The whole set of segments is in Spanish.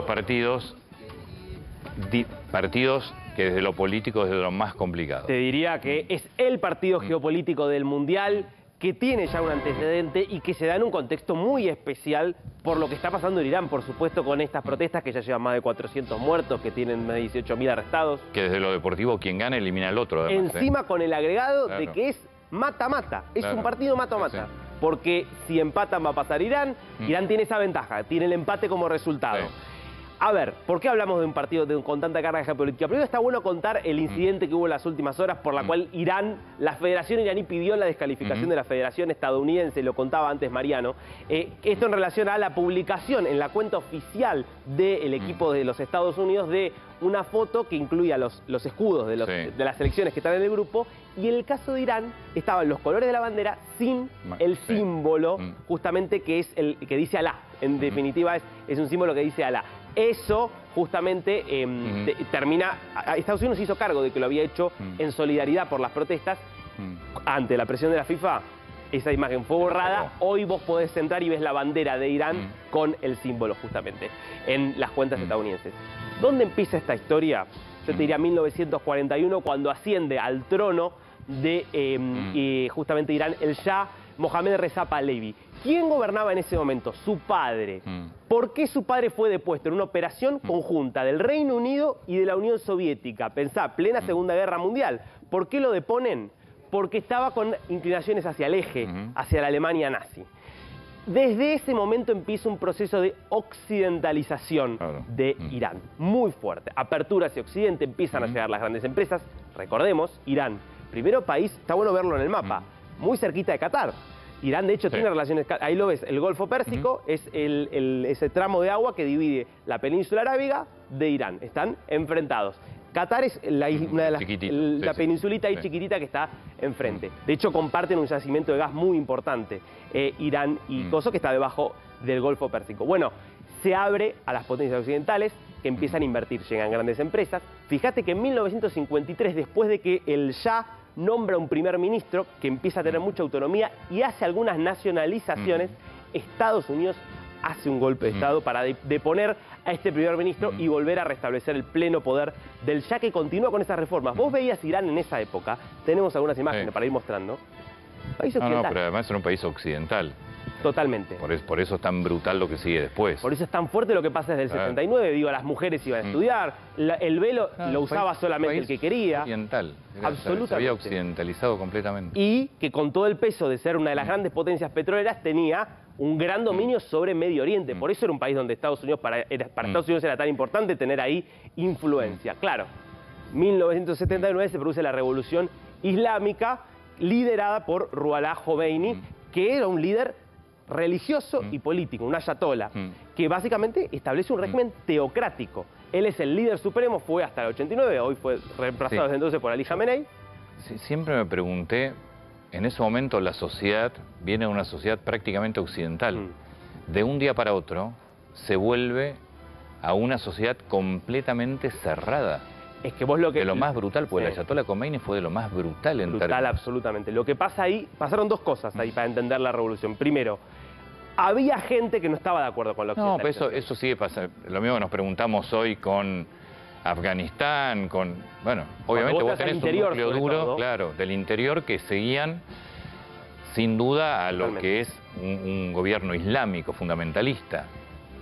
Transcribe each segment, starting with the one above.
partidos que desde lo político es de lo más complicado. Te diría que es el partido geopolítico del Mundial, que tiene ya un antecedente y que se da en un contexto muy especial por lo que está pasando en Irán, por supuesto, con estas protestas que ya llevan más de 400 muertos, que tienen más de 18.000 arrestados. Que desde lo deportivo quien gana elimina al otro, además. Encima con el agregado Claro. de que es mata-mata, es Claro. un partido mata-mata. Sí, sí. Porque si empatan va a pasar Irán, Irán tiene esa ventaja, tiene el empate como resultado. Sí. A ver, ¿por qué hablamos de un partido con tanta carga geopolítica? Primero está bueno contar el incidente que hubo en las últimas horas por la cual Irán, la Federación iraní pidió la descalificación de la Federación estadounidense, lo contaba antes Mariano. Esto en relación a la publicación en la cuenta oficial del equipo de los Estados Unidos de una foto que incluía los escudos de las selecciones que están en el grupo, y en el caso de Irán estaban los colores de la bandera sin el símbolo justamente que es el que dice Alá. En definitiva es un símbolo que dice Alá. Eso justamente termina... Estados Unidos se hizo cargo de que lo había hecho en solidaridad por las protestas. Ante la presión de la FIFA, esa imagen fue borrada. Hoy vos podés entrar y ves la bandera de Irán con el símbolo justamente en las cuentas estadounidenses. ¿Dónde empieza esta historia? Yo te diría 1941, cuando asciende al trono de justamente Irán el Shah Mohammad Reza Pahlavi. ¿Quién gobernaba en ese momento? Su padre. ¿Por qué su padre fue depuesto en una operación conjunta del Reino Unido y de la Unión Soviética? Pensá, plena Segunda Guerra Mundial. ¿Por qué lo deponen? Porque estaba con inclinaciones hacia el eje, hacia la Alemania nazi. Desde ese momento empieza un proceso de occidentalización de Irán, muy fuerte. Apertura hacia Occidente, empiezan a llegar las grandes empresas. Recordemos, Irán, primero país, está bueno verlo en el mapa, muy cerquita de Qatar. Irán, de hecho, tiene relaciones, ahí lo ves, el Golfo Pérsico es ese tramo de agua que divide la península arábiga de Irán. Están enfrentados. Qatar es una de las, la peninsulita ahí chiquitita que está enfrente. De hecho, comparten un yacimiento de gas muy importante, Irán y Kosovo, que está debajo del Golfo Pérsico. Bueno, se abre a las potencias occidentales que empiezan a invertir, llegan grandes empresas. Fíjate que en 1953, después de que el Shah nombra un primer ministro que empieza a tener mucha autonomía y hace algunas nacionalizaciones, Estados Unidos hace un golpe de Estado para deponer a este primer ministro y volver a restablecer el pleno poder del Shah, que continúa con esas reformas. Vos veías Irán en esa época, tenemos algunas imágenes para ir mostrando. País occidental. No, pero además era un país occidental. Totalmente. Por eso es tan brutal lo que sigue después. Por eso es tan fuerte lo que pasa desde el 79. Digo, las mujeres iban a estudiar, el velo lo usaba solamente el que quería. Occidental. Absolutamente. Se había occidentalizado completamente. Y que con todo el peso de ser una de las grandes potencias petroleras tenía un gran dominio sobre Medio Oriente. Por eso era un país donde Estados Unidos, para Estados Unidos era tan importante tener ahí influencia. Claro, 1979 se produce la Revolución Islámica liderada por Ruhollah Khomeini, que era un líder religioso y político, un ayatollah, que básicamente establece un régimen teocrático. Él es el líder supremo, fue hasta el 89, hoy fue reemplazado desde entonces por Ali Khamenei. Siempre me pregunté, en ese momento la sociedad viene de una sociedad prácticamente occidental. De un día para otro se vuelve a una sociedad completamente cerrada. Es que vos lo que... De lo más brutal, porque el ayatollah Khomeini fue de lo más brutal en términos. Absolutamente. Lo que pasa ahí, pasaron dos cosas ahí para entender la revolución. Primero, había gente que no estaba de acuerdo con lo que... No, pero eso sigue pasando. Lo mismo que nos preguntamos hoy con Afganistán, bueno, obviamente vos tenés un núcleo duro, claro, del interior que seguían sin duda a lo que es un gobierno islámico fundamentalista.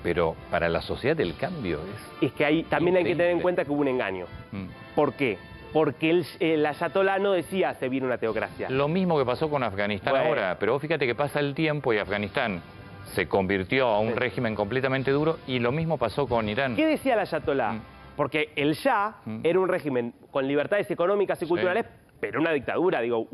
Pero para la sociedad el cambio es que ahí también hay que tener en cuenta que hubo un engaño. ¿Por qué? Porque el ayatollah no decía se viene una teocracia. Lo mismo que pasó con Afganistán ahora, pero vos fíjate que pasa el tiempo y Afganistán se convirtió a un régimen completamente duro, y lo mismo pasó con Irán. ¿Qué decía el ayatollah? Porque el Shah era un régimen con libertades económicas y culturales, pero una dictadura, digo,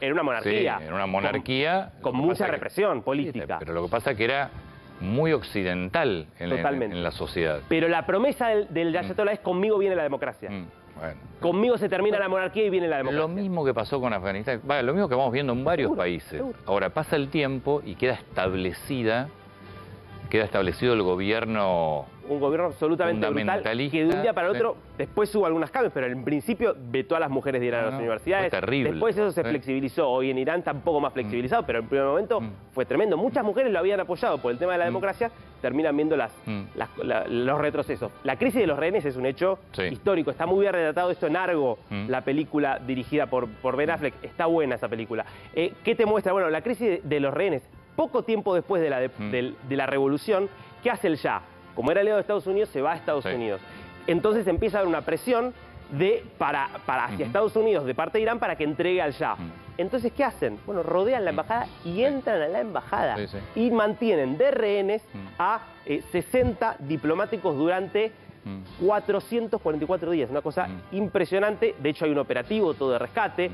era una monarquía. Sí, era una monarquía. Con mucha represión política. Pero lo que pasa es que era muy occidental en la sociedad. Pero la promesa del ayatollah es: conmigo viene la democracia. Bueno. Conmigo se termina la monarquía y viene la democracia. Lo mismo que pasó con Afganistán, lo mismo que vamos viendo en varios países. Ahora pasa el tiempo y queda establecido el gobierno un gobierno absolutamente brutal, que de un día para el otro, después hubo algunos cambios, pero en principio vetó a las mujeres de ir a las universidades. Fue terrible. Después eso se flexibilizó, hoy en Irán tampoco más flexibilizado, pero en el primer momento fue tremendo. Muchas mujeres lo habían apoyado por el tema de la democracia, terminan viendo los retrocesos. La crisis de los rehenes es un hecho histórico, está muy bien retratado esto en Argo, la película dirigida por Ben Affleck, está buena esa película. ¿Qué te muestra? Bueno, la crisis de los rehenes, poco tiempo después de la revolución, ¿qué hace el Shah? Como era aliado de Estados Unidos, se va a Estados Unidos. Entonces empieza a haber una presión hacia Estados Unidos de parte de Irán para que entregue al Shah. Entonces, ¿qué hacen? Bueno, rodean la embajada y entran a la embajada y mantienen de rehenes a 60 diplomáticos durante 444 días, una cosa impresionante. De hecho, hay un operativo todo de rescate,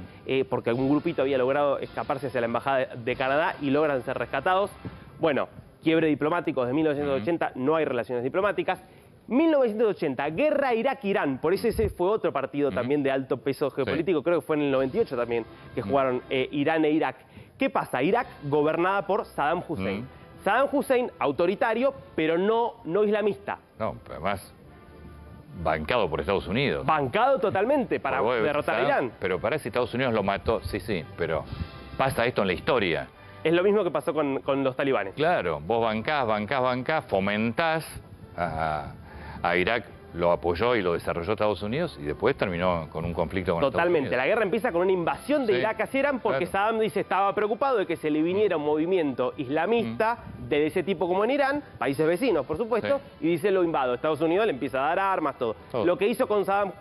porque algún grupito había logrado escaparse hacia la embajada de Canadá y logran ser rescatados. Bueno, quiebre diplomático desde 1980, no hay relaciones diplomáticas. 1980, guerra Irak-Irán, por eso ese fue otro partido también de alto peso geopolítico, creo que fue en el 98 también que jugaron Irán e Irak. ¿Qué pasa? Irak gobernada por Saddam Hussein. Saddam Hussein autoritario, pero no islamista. No, pero además bancado por Estados Unidos. Bancado totalmente para derrotar a Irán. Pero parece que Estados Unidos lo mató, sí, pero pasa esto en la historia. Es lo mismo que pasó con los talibanes. Claro, vos bancás, fomentás a Irak, lo apoyó y lo desarrolló Estados Unidos y después terminó con un conflicto con Estados Unidos. La guerra empieza con una invasión de Irak hacia Irán porque Saddam estaba preocupado de que se le viniera un movimiento islamista de ese tipo como en Irán, países vecinos por supuesto, y dice lo invado. Estados Unidos le empieza a dar armas, todo. Lo que hizo con Saddam,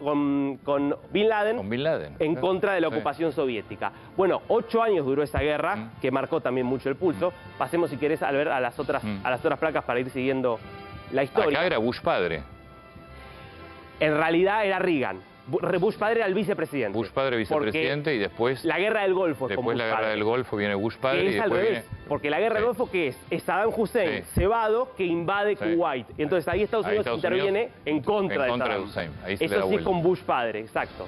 con Bin Laden, en contra de la ocupación soviética. Bueno, 8 años duró esa guerra, que marcó también mucho el pulso. Pasemos si querés a ver a las otras placas para ir siguiendo la historia. Acá era Bush padre. En realidad era Reagan. Bush padre era el vicepresidente. Bush padre vicepresidente y después... La guerra del Golfo. Después la guerra del Golfo viene Bush padre y después viene... Porque la guerra del Golfo, ¿qué es? Es Saddam Hussein cebado que invade Kuwait. Y entonces ahí Estados Unidos interviene en contra de Saddam Hussein. Eso sí es con Bush padre, exacto.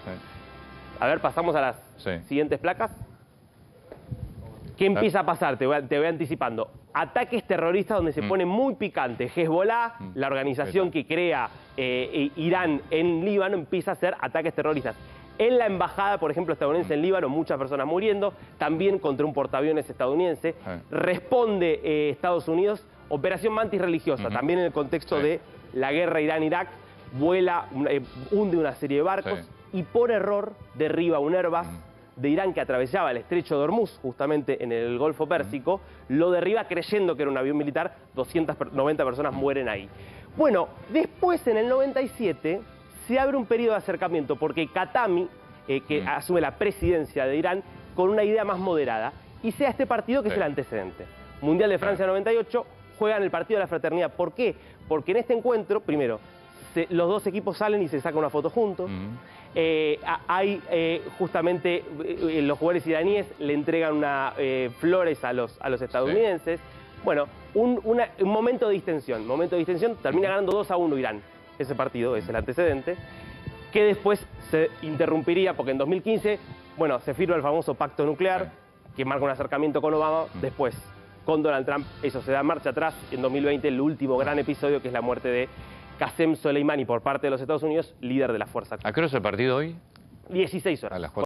A ver, pasamos a las siguientes placas. ¿Qué empieza a pasar? Te voy anticipando. Ataques terroristas donde se pone muy picante. Hezbollah, la organización que crea Irán en Líbano, empieza a hacer ataques terroristas. En la embajada, por ejemplo, estadounidense en Líbano, muchas personas muriendo, también contra un portaaviones estadounidense. Responde Estados Unidos, operación Mantis religiosa, también en el contexto de la guerra Irán-Irak, vuela, hunde una serie de barcos y por error derriba un Airbus de Irán que atravesaba el estrecho de Hormuz, justamente en el Golfo Pérsico, lo derriba creyendo que era un avión militar, 290 personas mueren ahí. Bueno, después en el 97 se abre un periodo de acercamiento porque Khatami, que asume la presidencia de Irán, con una idea más moderada, y sea este partido que es el antecedente. Mundial de Francia 98, juegan el partido de la fraternidad. ¿Por qué? Porque en este encuentro, primero, los dos equipos salen y se sacan una foto juntos. Hay justamente los jugadores iraníes le entregan flores a los estadounidenses. Bueno, un momento de distensión. Termina ganando 2-1 Irán. Ese partido es el antecedente. Que después se interrumpiría porque en 2015, bueno, se firma el famoso pacto nuclear que marca un acercamiento con Obama. Después, con Donald Trump, eso se da marcha atrás. En 2020, el último gran episodio que es la muerte de Qasem Soleimani por parte de los Estados Unidos, líder de la fuerza. ¿A qué hora es el partido hoy? 16 horas. A las 4.